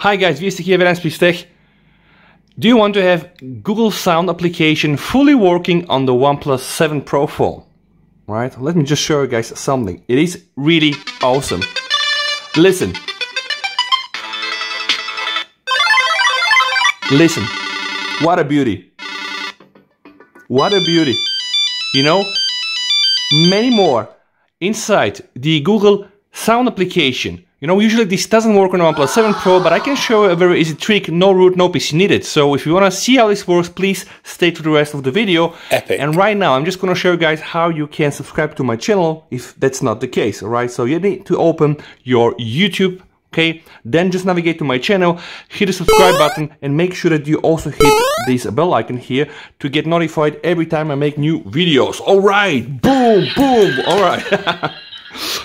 Hi guys, VST here with AnspeechTech. Do you want to have Google Sound application fully working on the OnePlus 7 Pro phone? Right, let me just show you guys something. It is really awesome. Listen. Listen. What a beauty. What a beauty. You know, many more inside the Google Sound application. You know, usually this doesn't work on the OnePlus 7 Pro, but I can show you a very easy trick, no root, no PC needed. So if you want to see how this works, please stay to the rest of the video. Epic. And right now, I'm just going to show you guys how you can subscribe to my channel if that's not the case, alright? So you need to open your YouTube, okay? Then just navigate to my channel, hit the subscribe button, and make sure that you also hit this bell icon here to get notified every time I make new videos. Alright, boom, boom, alright.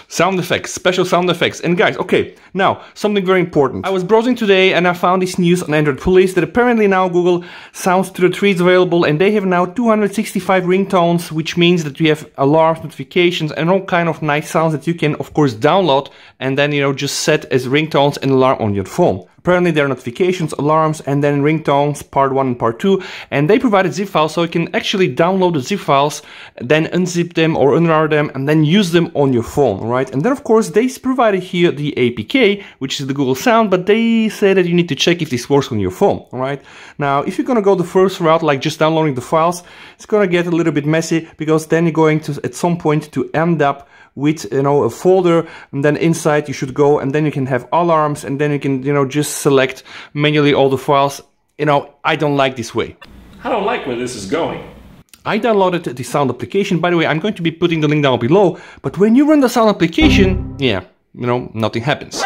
Sound effects, special sound effects. And guys, okay, now something very important. I was browsing today and I found this news on Android Police that apparently now Google Sound Studio 3 is available and they have now 265 ringtones, which means that we have alarms, notifications, and all kind of nice sounds that you can of course download and then, you know, just set as ringtones and alarm on your phone. Apparently there are notifications, alarms, and then ringtones, part 1 and part 2, and they provided zip files so you can actually download the zip files, then unzip them or unrar them, and then use them on your phone, right? And then of course they provided here the APK, which is the Google Sound, but they say that you need to check if this works on your phone, right? Now, if you're gonna go the first route, like just downloading the files, it's gonna get a little bit messy, because then you're going to, at some point, to end up with, you know, a folder, and then inside you should go, and then you can have alarms, and then you can, you know, just select manually all the files. You know, I don't like this way. I don't like where this is going. I downloaded the Sound application. By the way, I'm going to be putting the link down below, but when you run the Sound application, yeah, you know, nothing happens.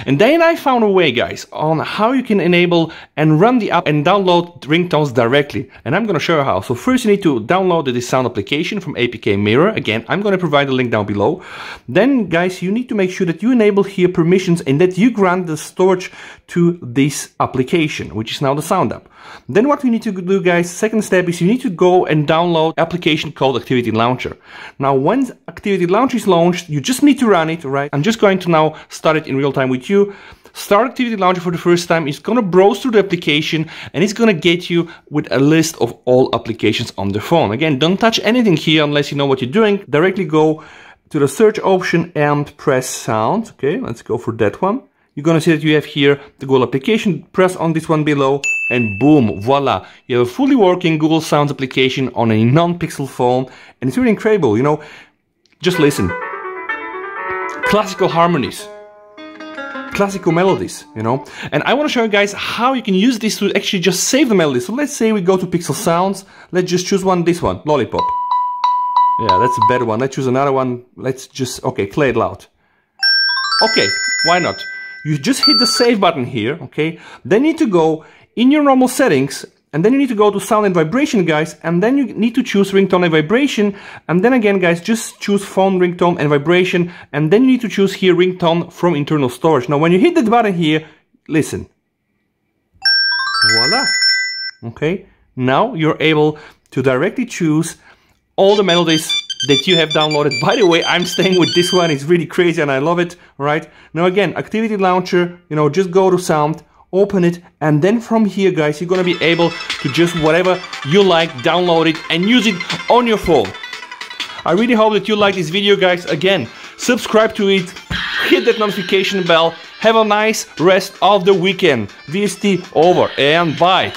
And then I found a way, guys, on how you can enable and run the app and download ringtones directly. And I'm going to show you how. So first you need to download the Sound application from APK Mirror. Again, I'm going to provide the link down below. Then, guys, you need to make sure that you enable here permissions and that you grant the storage to this application, which is now the Sound app. Then what we need to do, guys, second step is you need to go and download application called Activity Launcher. Now, when Activity Launcher is launched, you just need to run it, right? I'm just going to now start it in real time with you. Start Activity Launcher for the first time. It's going to browse through the application and it's going to get you with a list of all applications on the phone. Again, don't touch anything here unless you know what you're doing. Directly go to the search option and press Sound. Okay, let's go for that one. You're going to see that you have here the Google application. Press on this one below and boom, voila. You have a fully working Google Sounds application on a non-Pixel phone. And it's really incredible, you know. Just listen. Classical harmonies. Classical melodies, you know. And I want to show you guys how you can use this to actually just save the melody. So let's say we go to Pixel Sounds. Let's just choose one, this one, Lollipop. Yeah, that's a better one. Let's choose another one. Let's just, okay, play it loud. Okay, why not? You just hit the save button here, okay? Then you need to go in your normal settings, and then you need to go to sound and vibration, guys, and then you need to choose ringtone and vibration, and then again, guys, just choose phone ringtone and vibration, and then you need to choose here ringtone from internal storage. Now, when you hit that button here, listen. Voila. Okay, now you're able to directly choose all the melodies that you have downloaded. By the way, I'm staying with this one. It's really crazy and I love it, right? Now again, Activity Launcher, you know, just go to Sound, open it, and then from here, guys, you're gonna be able to just whatever you like, download it and use it on your phone. I really hope that you like this video, guys. Again, subscribe to it, hit that notification bell. Have a nice rest of the weekend. VST over and bye.